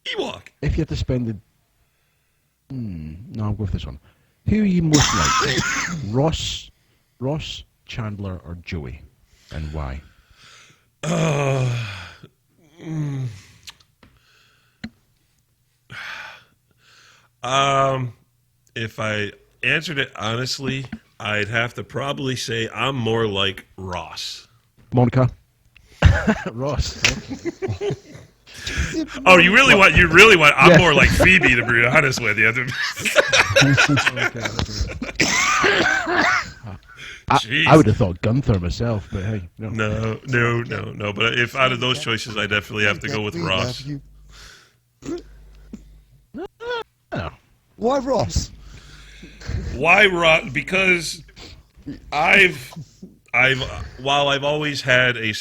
Ewok. If you had to spend the... no, I'll go with this one. Who are you most like? Ross, Chandler, or Joey? And why? If I answered it honestly, I'd have to probably say I'm more like Ross. Monica? Ross. Oh, you really want? I'm Yeah. more like Phoebe, to be honest with you. Jeez. I would have thought Gunther myself, but hey. No. No. But if out of those choices, I definitely have to go with We Ross. love you. No. Why Ross? Why Ross? Because while I've always had a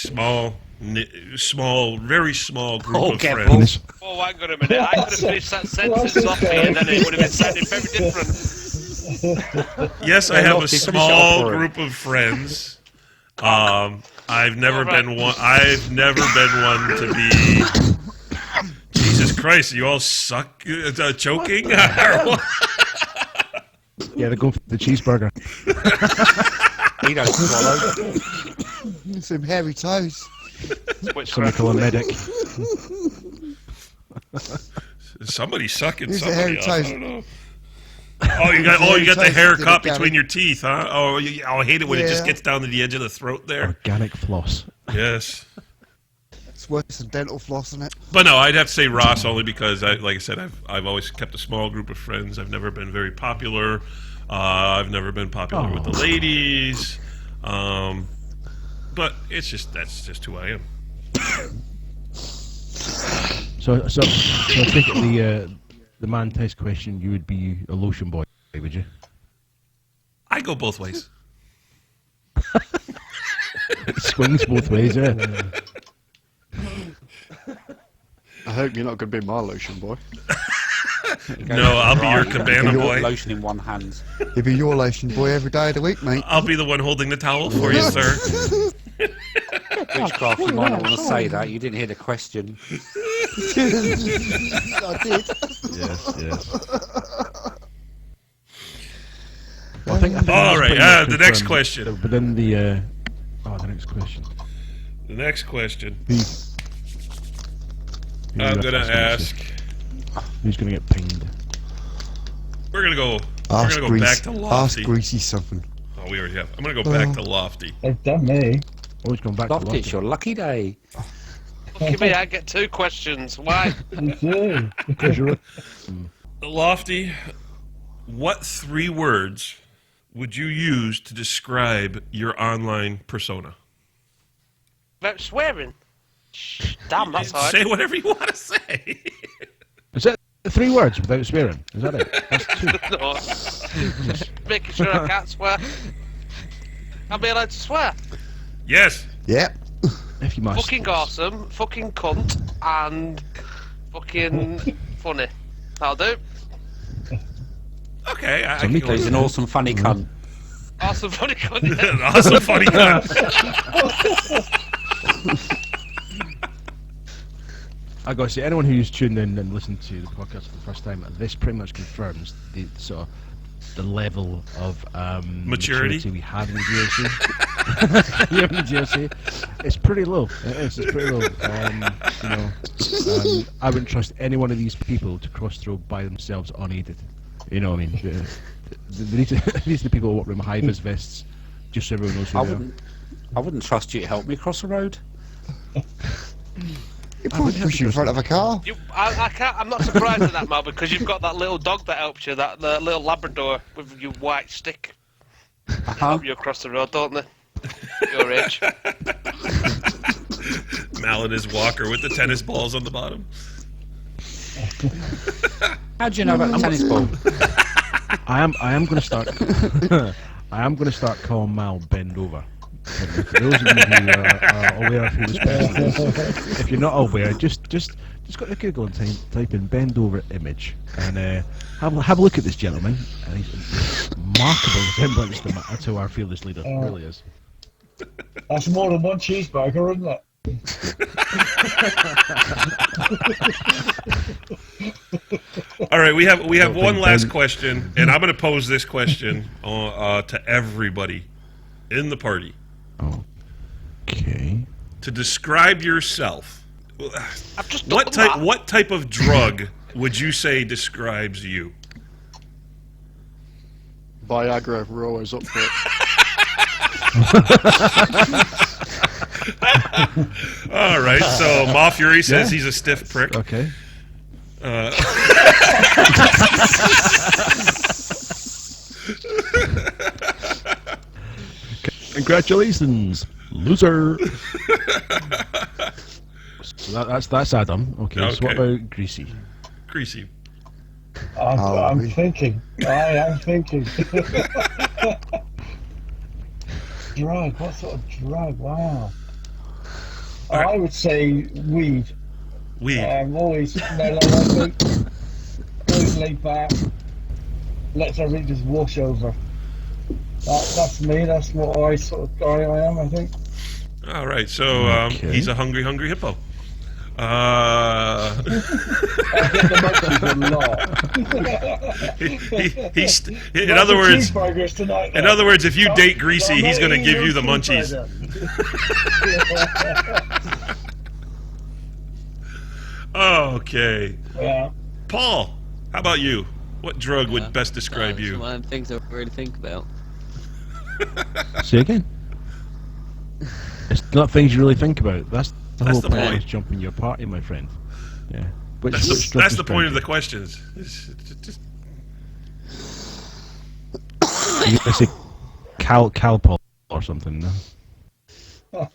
very small group Oh, of careful. friends. Oh, hang on a minute. I could have finished that sentence off here, and then it would have been sounding very different. Yes, I Yeah, have a Lofty, finish it small off for him. group of friends. I've never been one to be. Jesus Christ! You all suck choking. Or what? Yeah, they're going for the cheeseburger. He don't swallow. Some hairy toes. Somebody call a medic. Somebody's sucking Who's the somebody hairy else. I toes? don't know. Oh, you got Hairy the toes hair did it, caught Gary. between your teeth, huh? Oh, I hate it when it just Yeah. gets down to the edge of the throat there. Organic floss. Yes. It's worse than dental floss, isn't it? But no, I'd have to say Ross only because, like I said, I've always kept a small group of friends. I've never been very popular. I've never been popular with the ladies. But that's just who I am. So I think the man test question, you would be a lotion boy, would you? I go both ways. It swings both ways, yeah. I hope you're not going to be my lotion boy. No, I'll be your Right, cabana your boy. Lotion in one hand. He'll be your lotion boy every day of the week, mate. I'll be the one holding the towel for you, sir. Witchcraft, you might not want to say that. You didn't hear the question. I did. Yes. Well, I think All that's right, pretty much the next confirmed. question. But then the next question. The next question. Who I'm you gonna reckon it's ask. who's gonna get pinged? We're gonna go Ask back to Lofty. Ask Greasy something. Oh, we already have. I'm gonna go back to Lofty. They've done me. Always going back Lofty, to it's your lucky day. Look at me, I get 2 questions. Why? You do. because you're Lofty, what 3 words would you use to describe your online persona? About swearing. Damn, that's hard. Say whatever you want to say. Is that 3 words without swearing? Is that it? That's 2. No. Making sure I can't swear. Am I allowed to swear? Yes. Yep. If you must. Fucking awesome, fucking cunt, and fucking funny. That'll do. Okay. I So can go He's with an awesome, funny cunt. Awesome, funny cunt. that. Yeah. Awesome, funny guy. I gotta say, anyone who's tuned in and listened to the podcast for the first time, this pretty much confirms the sort of the level of Maturity? we have in the GLC. Yeah, in the GLC, it's pretty low. It is. It's pretty low. I wouldn't trust any one of these people to cross the road by themselves unaided. You know what I mean? These are the people who walk around with high-vis vests, just so everyone knows who they are. I wouldn't trust you to help me cross the road. You probably push in front of a car. I can't. I'm not surprised at that, Mal, because you've got that little dog that helps you, that little Labrador with your white stick. Help you across the road, don't they? Your age. Mal and his walker with the tennis balls on the bottom. How do you know about the tennis ball? I am going to start. I am going to start calling Mal Bend Over. For those of you who are aware of who this person is, if you're not aware, just go to Google and type in Bend Over image and have a look at this gentleman. And he's remarkable resemblance to our fearless leader. It really is. That's more than one cheeseburger, isn't it? All right, we have one last question, and I'm going to pose this question to everybody in the party. Okay. To describe yourself, I've just done that. what type of drug would you say describes you? Viagra, we're always up for it. All right, so Ma Fury says he's a stiff prick. Okay. Congratulations, loser. So that's Adam. Okay. So what about Greasy? Greasy. I'm thinking. I am thinking. Drug? What sort of drug? Wow. I would say weed. Weed. Always mellow, I think. Always laid back. Lets everything just wash over. That's me. That's what I sort of guy I am, I think. All right, so he's a hungry hippo. I get the munchies a lot. He's in other words. Cheeseburgers tonight, In other words, if you date Greasy, he's going to give you the munchies. Okay. Yeah. Paul, how about you? What drug would best describe you? One of the things I really think about. Say again. It's not things you really think about. That's the whole the point. point. Is jumping your party, my friend. Yeah. That's the point of the questions. Just You gonna say Calpol or something? No.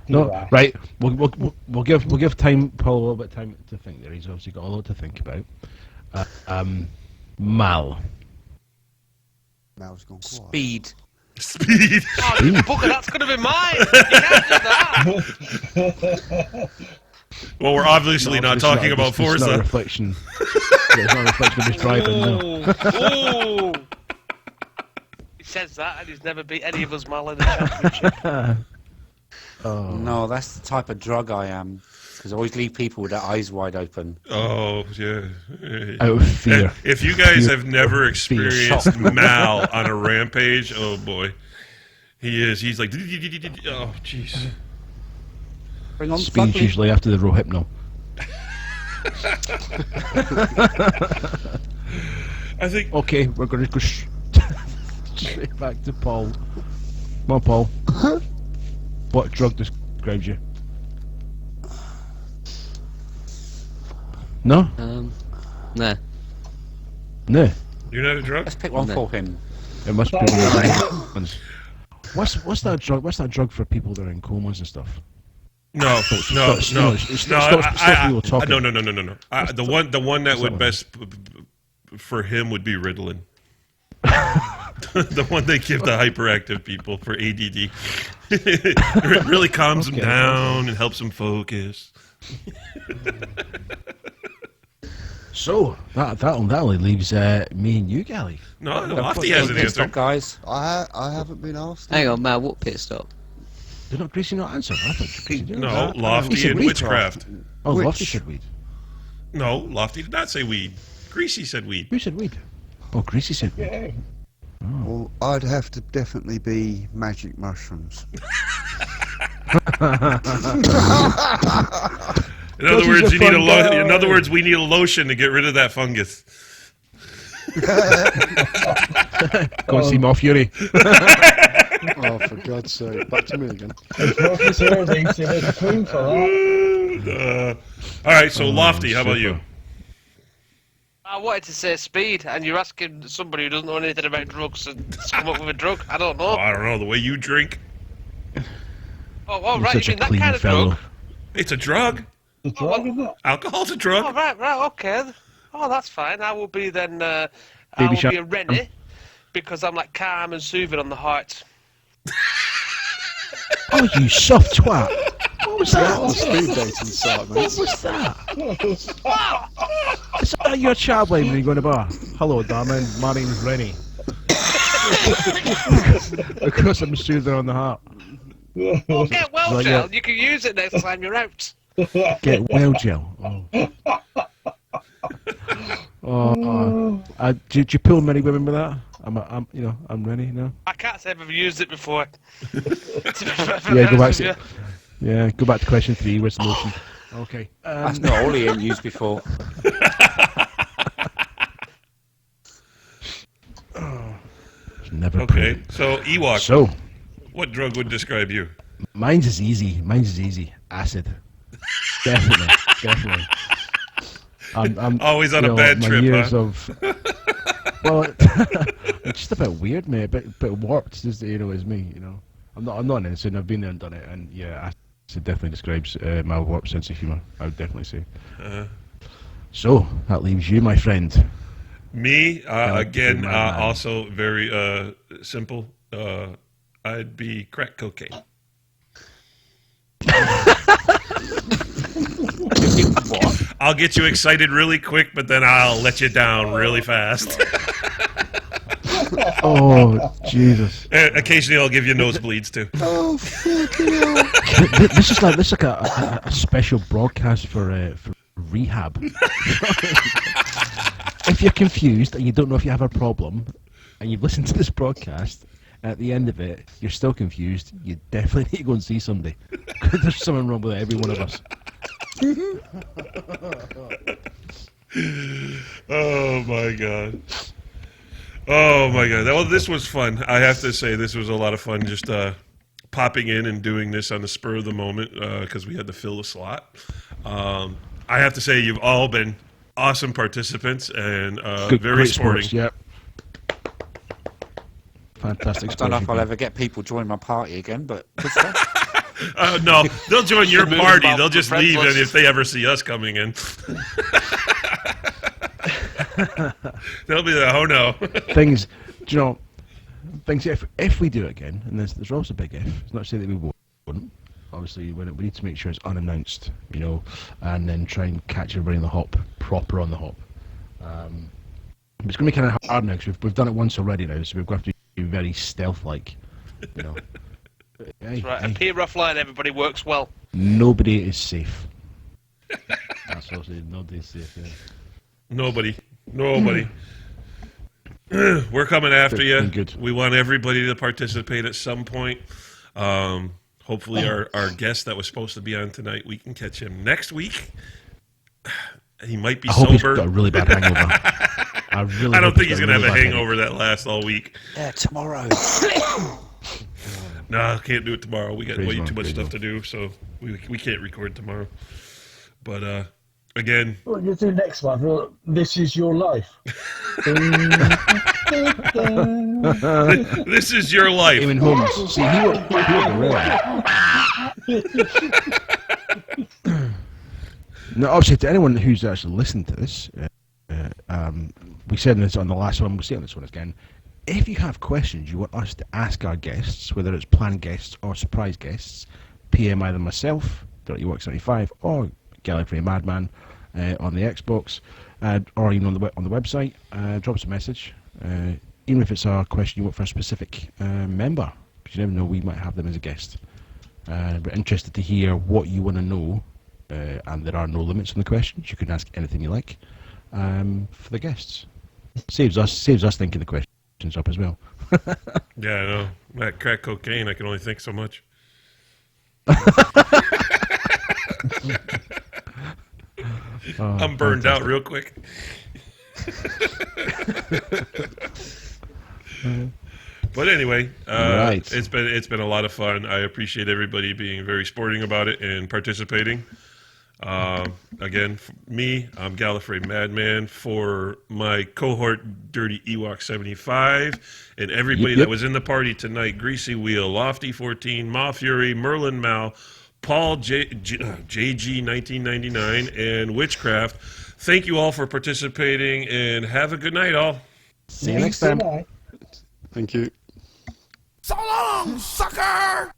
No. Right. We'll give time Paul a little bit of time to think. There, he's obviously got a lot to think about. Mal. Mal's gone quiet. Speed. Speed. Oh, you bugger, that's going to be mine. You can't do that. Well, we're obviously not talking about It's not a Forza. reflection. It's not a reflection of his driving. No. Ooh. He says that, and he's never beat any of us Mal in the championship. No, that's the type of drug I am. Because I always leave people with their eyes wide open. Oh, yeah. Out of fear. If you guys have never experienced Mal on a rampage, oh boy. He's like, oh, jeez. Bring on Speed's Fugly. usually after the Rohypnol. I think. Okay, we're going to go straight back to Paul. Come on, Paul. What drug describes you? No? Nah. No. You're not a drug? Let's pick one for him. It must be one of the ones. What's that drug? What's that drug for people that are in comas and stuff? No. Stop No. people talking. No. The one that would best for him would be Ritalin. The one they give the hyperactive people for ADD. It really calms them down and helps them focus. So that only leaves me and you, Gally. No, Lofty has an Pit stop, answer. guys. I haven't been asked. Hang on, Mal, what pit stop? Did not Greasy not answer? I thought Greasy did. No, He Lofty said and weed. witchcraft. Oh, Which? Lofty said weed. No, Lofty did not say weed. Greasy said weed. Who said weed? Oh, Greasy said weed. Yeah. Well, I'd have to definitely be magic mushrooms. In other words, you need in other words, we need a lotion to get rid of that fungus. Go and see more Fury. Oh, for God's sake. Back to me again. Professor thinks there's a clue for that. All right, so Lofty, how about you? super. I wanted to say speed, and you're asking somebody who doesn't know anything about drugs to come up with a drug. I don't know. Oh, I don't know, the way you drink. Oh, well, You're right, such you a mean that clean kind of fellow. drug? It's a drug. The drug, isn't it? Alcohol's a Oh, drug. right, okay. Oh, that's fine. I will be then, I Baby will shark. be a Rennie, because I'm like calm and soothing on the heart. Oh, you soft twat. What was The that? speed dating site, mate. What was that? Is that your chat line when you go in a bar? Hello, darling. My name's Rennie. Of course, I'm soothing on the heart. Oh, get well, Like, Gel. You can use it next time you're out. Get well, Jill. Oh. Did you pull many women with that? I'm Rennie now. I can't say I've ever used it before. Yeah, go back to go back to question 3. Where's the motion? Okay. That's not all he ain't used before. It's never Okay, proven. so Ewok, So, what drug would describe you? mine's is easy. Acid. Definitely. I'm Always on a you know, bad my trip, years huh? of well, it's just a bit weird, mate. A bit warped, just is me. I'm not innocent. I've been there and done it, and yeah, acid definitely describes my warped sense of humour. I would definitely say. So that leaves you, my friend. Me, again, my man. also very simple. I'd be crack cocaine. What? I'll get you excited really quick, but then I'll let you down really fast. Oh Jesus! Occasionally, I'll give you nosebleeds too. Oh, fucking hell. This is like a special broadcast for rehab. If you're confused and you don't know if you have a problem, and you've listened to this broadcast, and at the end of it you're still confused, you definitely need to go and see somebody. There's something wrong with every one of us. Oh my god. Oh my god. Well, this was fun. I have to say, this was a lot of fun. Just popping in and doing this on the spur of the moment because we had to fill the slot. I have to say, you've all been awesome participants and very Great sporting. sports, yep. Fantastic. I don't know if I'll sports. ever get people join my party again, but good stuff. No, they'll join your Remove party. them off They'll the just friends leave list. if they ever see us coming in. They'll be like, oh no. Things, do you know? Things if we do it again, and there's also a big if. It's not to say that we wouldn't. Obviously, we need to make sure it's unannounced, and then try and catch everybody on the hop, proper on the hop. It's going to be kind of hard now because we've done it once already now, so we've got to be very stealth-like. Hey, That's right. hey, A peer offline, everybody works well. nobody is safe. That's also nobody's safe. Yeah. Nobody. We're coming after Good, you. good. We want everybody to participate at some point. Hopefully, our guest that was supposed to be on tonight, we can catch him next week. He might be I hope he's sober. got a really bad hangover. I don't think he's going to have a hangover that lasts all week. Yeah, tomorrow. No, I can't do it tomorrow. We got Crazy way man, too much crazy stuff man. to do, so we can't record tomorrow. But again, What you do next one? Well, this is your life. this is your life. Eamon Holmes. See, he wrote the role. No, obviously, to anyone who's actually listened to this, we said this on the last one, we'll say on this one again. if you have questions you want us to ask our guests, whether it's planned guests or surprise guests, PM either myself, DirtyWork75, or Gallifrey Madman on the Xbox, or even on the website. Drop us a message, even if it's a question you want for a specific member, because you never know, we might have them as a guest. We're interested to hear what you want to know, and there are no limits on the questions. You can ask anything you like for the guests. Saves us thinking the questions up as well. Yeah, I know. That crack cocaine, I can only think so much. I'm burned out real quick. But anyway, Right. it's been a lot of fun. I appreciate everybody being very sporting about it and participating. Again, me, I'm Gallifrey Madman. For my cohort, Dirty Ewok 75, and everybody that was in the party tonight: Greasy Wheel, Lofty 14, Ma Fury, Merlin Mal, Paul JG 1999, and Witchcraft. Thank you all for participating, and have a good night, all. See you next time. Good night. Thank you. So long, sucker!